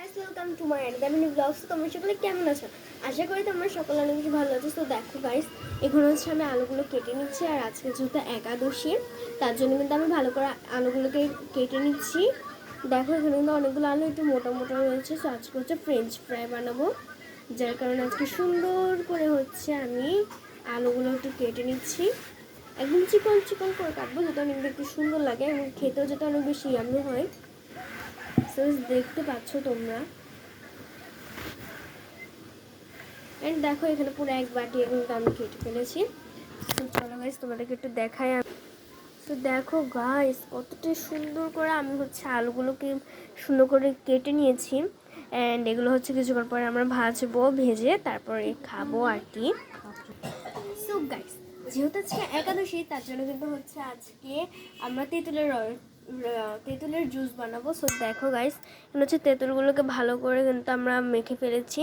Guys, welcome to my and blogs. তোমরা সকলে কেমন আছো? আশা করি তোমরা সকলে অনেক বেশি ভালো আছো। তো দেখো গাইস, এখন হচ্ছে আমি আলুগুলো কেটে নিচ্ছি। আর আজকে যেহেতু একাদশী, তার জন্য কিন্তু আমি ভালো করে আলুগুলোকে কেটে নিচ্ছি। দেখো এখানে কিন্তু অনেকগুলো আলু একটু মোটা মোটা রয়েছে। তো আজকে হচ্ছে ফ্রেঞ্চ ফ্রাই বানাবো, যার কারণে আজকে সুন্দর করে হচ্ছে আমি আলুগুলো একটু কেটে নিচ্ছি। একদম চিকন চিকন করে কাটবো, যাতে অনেক দেখতে সুন্দর লাগে এবং খেতেও যাতে অনেক বেশি ইয়ামি হয়। দেখতে পাচ্ছ তোমরা। এন্ড দেখো এখানে পুরো এক বাটি কিন্তু আমি কেটে ফেলেছি। তো চলো গাইস, তোমাদেরকে একটু দেখাই। তো দেখো গাইস, কতটা সুন্দর করে আমি হচ্ছে আলুগুলোকে সুন্দর করে কেটে নিয়েছি। অ্যান্ড এগুলো হচ্ছে কিছুক্ষণ পরে আমরা ভাজবো, ভেজে তারপরে খাবো আর কি। সো গাইস, যেহেতু আজকে একাদশী, তার জন্য কিন্তু হচ্ছে আজকে আমরা তেঁতুলের জুস বানাবো। সো দেখো গাইস, এখানে হচ্ছে তেঁতুলগুলোকে ভালো করে কিন্তু আমরা মেখে ফেলেছি।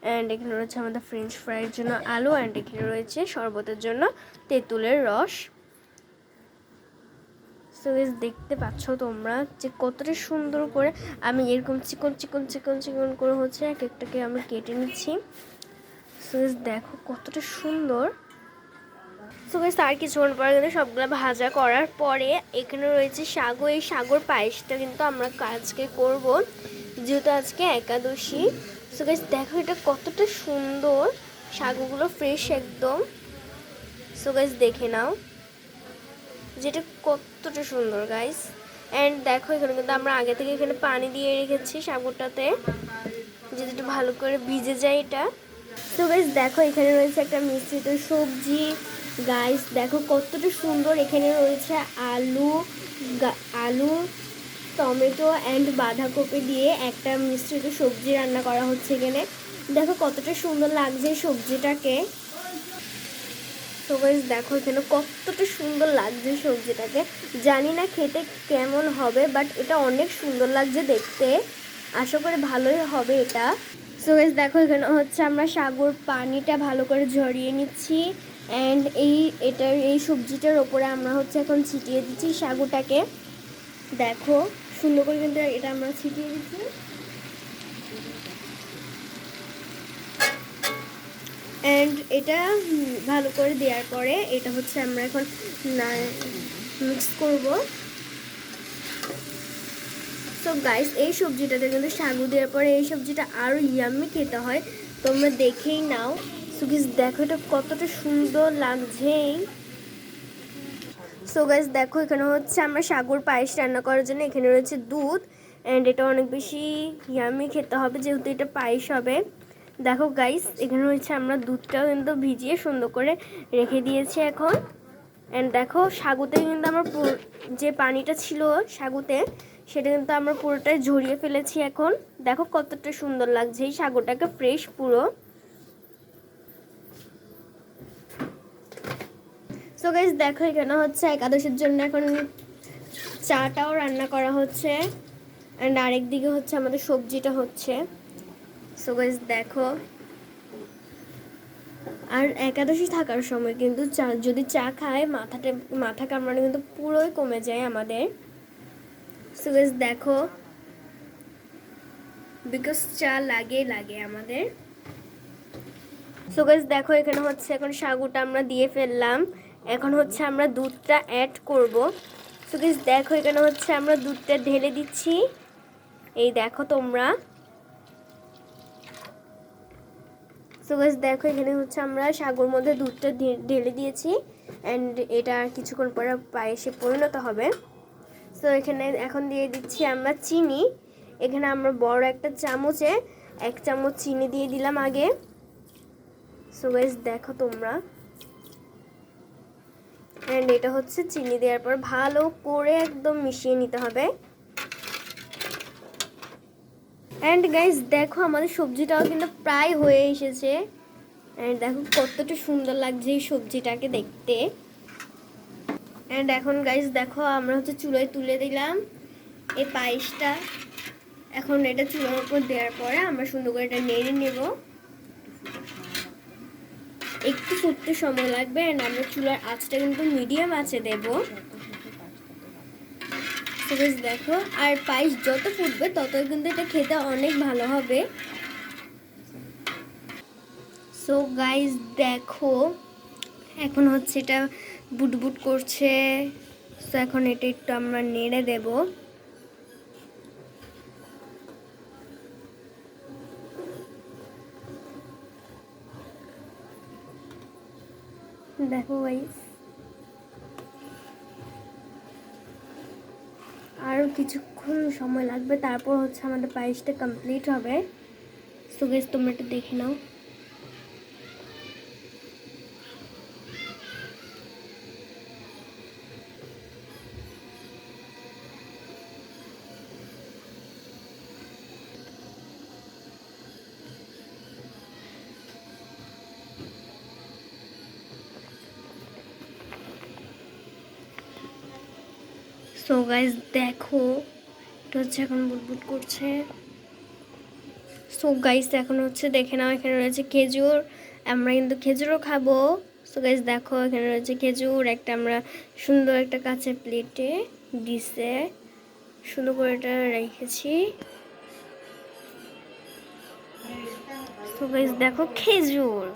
অ্যান্ড এখানে রয়েছে আমাদের ফ্রেঞ্চ ফ্রাইয়ের জন্য আলু, অ্যান্ড এখানে রয়েছে শরবতের জন্য তেঁতুলের রস। সো গাইস, দেখতে পাচ্ছ তোমরা যে কতটা সুন্দর করে আমি এরকম চিকন চিকন চিকন চিকন করে হচ্ছে এক একটাকে আমি কেটে নিচ্ছি। সো গাইস, দেখো কতটা সুন্দর। সো গাইস, আর কিছুক্ষণ পরে কিন্তু সবগুলো ভাজা করার পরে এখানে রয়েছে সাগু। এই সাগুর পায়েসটা কিন্তু আমরা আজকে করব, যেহেতু আজকে একাদশী। সো গাইস, দেখো এটা কতটা সুন্দর, সাগুগুলো ফ্রেশ একদম। সো গাইস, দেখে নাও যেটা কতটা সুন্দর গাইস। অ্যান্ড দেখো এখানে কিন্তু আমরা আগে থেকে এখানে পানি দিয়ে রেখেছি সাগুটাতে, যদি একটু ভালো করে ভিজে যায় এটা। তো গাইস দেখো, এখানে রয়েছে একটা মিশ্রিত সবজি। গাইস দেখো কতটা সুন্দর, এখানে রয়েছে আলু, টমেটো অ্যান্ড বাঁধাকপি দিয়ে একটা মিশ্রিত সবজি রান্না করা হচ্ছে এখানে। দেখো কতটা সুন্দর লাগছে সবজিটাকে। তো গাইস দেখো এখানে কতটা সুন্দর লাগছে সবজিটাকে। জানি না খেতে কেমন হবে, বাট এটা অনেক সুন্দর লাগছে দেখতে। আশা করি ভালোই হবে এটা। সো গাইস দেখো, এখানে হচ্ছে আমরা সাগুর পানিটা ভালো করে ঝরিয়ে নিচ্ছি। অ্যান্ড এই সবজিটার ওপরে আমরা হচ্ছে এখন ছিটিয়ে দিচ্ছি সাগুটাকে। দেখো সুন্দর করে কিন্তু এটা আমরা ছিটিয়ে দিচ্ছি। অ্যান্ড এটা ভালো করে দেওয়ার পরে এটা হচ্ছে আমরা এখন মিক্স করব। সো গাইস, এই সবজিটাতে কিন্তু সাগু দেওয়ার পরে এই সবজিটা আরও ইয়াম্মি খেতে হয়, তোমরা দেখেই নাও। সো গাইস দেখো এটা কতটা সুন্দর লাগছে। সো গাইস দেখো, এখানে হচ্ছে আমরা সাগুর পায়েস রান্না করার জন্য এখানে রয়েছে দুধ। অ্যান্ড এটা অনেক বেশি ইয়াম্মি খেতে হবে, যেহেতু এটা পায়েস হবে। দেখো গাইস, এখানে রয়েছে আমরা দুধটাও কিন্তু ভিজিয়ে সুন্দর করে রেখে দিয়েছি এখন। অ্যান্ড দেখো সাগুতে কিন্তু আমার যে পানিটা ছিল সাগুতে, সেটা কিন্তু আমরা পুরোটাই ঝরিয়ে ফেলেছি এখন। দেখো কতটা সুন্দর লাগছে এই সাগুটাকে, ফ্রেশ পুরো। সো গাইস দেখো, এখানে হচ্ছে একাদশীর জন্য এখন চাটাও রান্না করা হচ্ছে। অ্যান্ড আরেকদিকে হচ্ছে আমাদের সবজিটা হচ্ছে। সো গাইস দেখো, আর একাদশী থাকার সময় কিন্তু যদি চা খায়, মাথা কামড়ানো কিন্তু পুরোই কমে যায় আমাদের। সো গাইস দেখো, বিকজ চা লাগে আমাদের। সো গাইস দেখো, এখানে হচ্ছে এখন সাগুটা আমরা দিয়ে ফেললাম। এখন হচ্ছে আমরা দুধটা অ্যাড করব। সো গাইস দেখো, এখানে হচ্ছে আমরা দুধটা ঢেলে দিচ্ছি। এই দেখো তোমরা। সো গাইস দেখো, এখানে হচ্ছে আমরা সাগুর মধ্যে দুধটা ঢেলে দিয়েছি। অ্যান্ড এটা কিছুক্ষণ পরে পায়েসে পরিণত হবে। সো এখানে এখন দিয়ে দিচ্ছি আমরা চিনি। এখানে আমরা বড় একটা চামচে 1 চামচ চিনি দিয়ে দিলাম আগে। সো গাইস দেখো তোমরা। অ্যান্ড এটা হচ্ছে চিনি দেওয়ার পর ভালো করে একদম মিশিয়ে নিতে হবে। অ্যান্ড গাইস দেখো, আমাদের সবজিটাও কিন্তু প্রায় হয়ে এসেছে। অ্যান্ড দেখো কতটা সুন্দর লাগছে এই সবজিটাকে দেখতে। অ্যান্ড এখন গাইস দেখো, আমরা হচ্ছে চুলোয় তুলে দিলাম এই পায়েসটা। এখন এটা চুলোর উপর দেওয়ার পরে আমরা সুন্দর করে এটা নেড়ে নেব। একটু ফুটতে সময় লাগবে। অ্যান্ড আমরা চুলার আঁচটা কিন্তু মিডিয়াম আঁচে দেব। সো গাইস দেখো, আর পায়েস যত ফুটবে তত কিন্তু এটা খেতে অনেক ভালো হবে। সো গাইস দেখো, এখন হচ্ছে এটা বুটবুট করছে। সো এখন এটা একটু আমরা নেড়ে দেব। দেখো গাইস, আরও কিছুক্ষণ সময় লাগবে, তারপর হচ্ছে আমাদের পায়েসটা কমপ্লিট হবে। সো গাইস তোমরা এটা দেখে নাও। সো গাইস দেখো, এটা হচ্ছে এখন বুটবুট করছে। সো গাইস এখন হচ্ছে দেখে নাও, এখানে রয়েছে খেজুর, আমরা কিন্তু খেজুরও খাবো। সো গাইস দেখো, এখানে রয়েছে খেজুর, একটা আমরা সুন্দর একটা কাঁচের প্লেটে ডিশে সুন্দর করে এটা রেখেছি। সো গাইস দেখো খেজুর।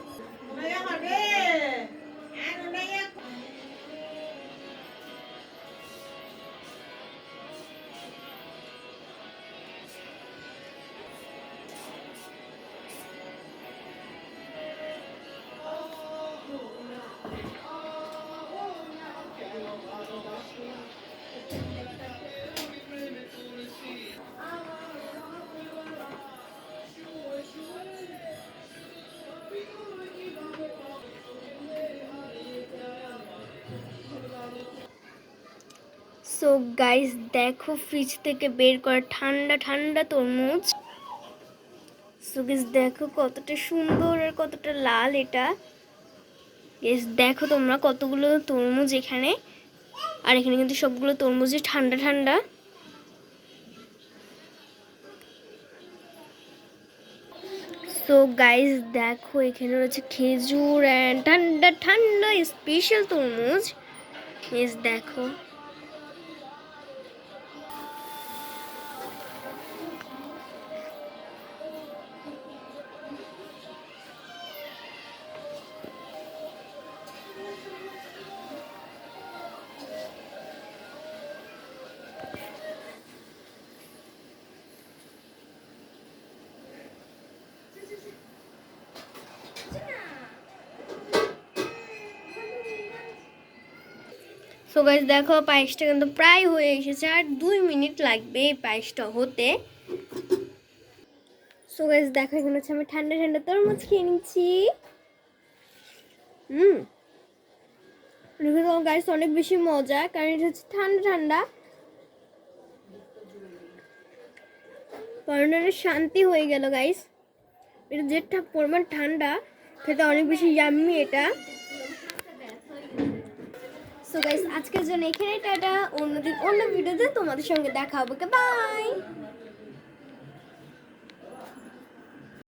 সো গাইস দেখো, ফ্রিজ থেকে বের করা ঠান্ডা ঠান্ডা তরমুজ। সো গাইস দেখো কতটা সুন্দর আর কতটা লাল এটা। গাইস দেখো তোমরা কতগুলো তরমুজ এখানে, আর এখানে কিন্তু সবগুলো তরমুজই ঠান্ডা ঠান্ডা। সো গাইস দেখো, এখানে রয়েছে খেজুর অ্যান্ড ঠান্ডা ঠান্ডা স্পেশাল তরমুজ। গাইস দেখো, সো গাইস দেখো পায়েসটা কিন্তু প্রায় হয়ে এসেছে, আর 2 মিনিট লাগবে এই পায়েসটা হতে। সো গাইস দেখো, এখানে হচ্ছে আমি ঠান্ডা ঠান্ডা তরমুজ খেয়ে নিচ্ছি। গাইস অনেক বেশি মজা, কারণ এটা হচ্ছে ঠান্ডা ঠান্ডা, কারণ শান্তি হয়ে গেল গাইস। এটা যেটা পরিমাণ ঠান্ডা, খেতে অনেক বেশি ইয়াম্মি এটা। সো গাইস আজকের জন্য এখানে টাটা, অন্য ভিডিওতে তোমাদের সঙ্গে দেখা হবে। বাই।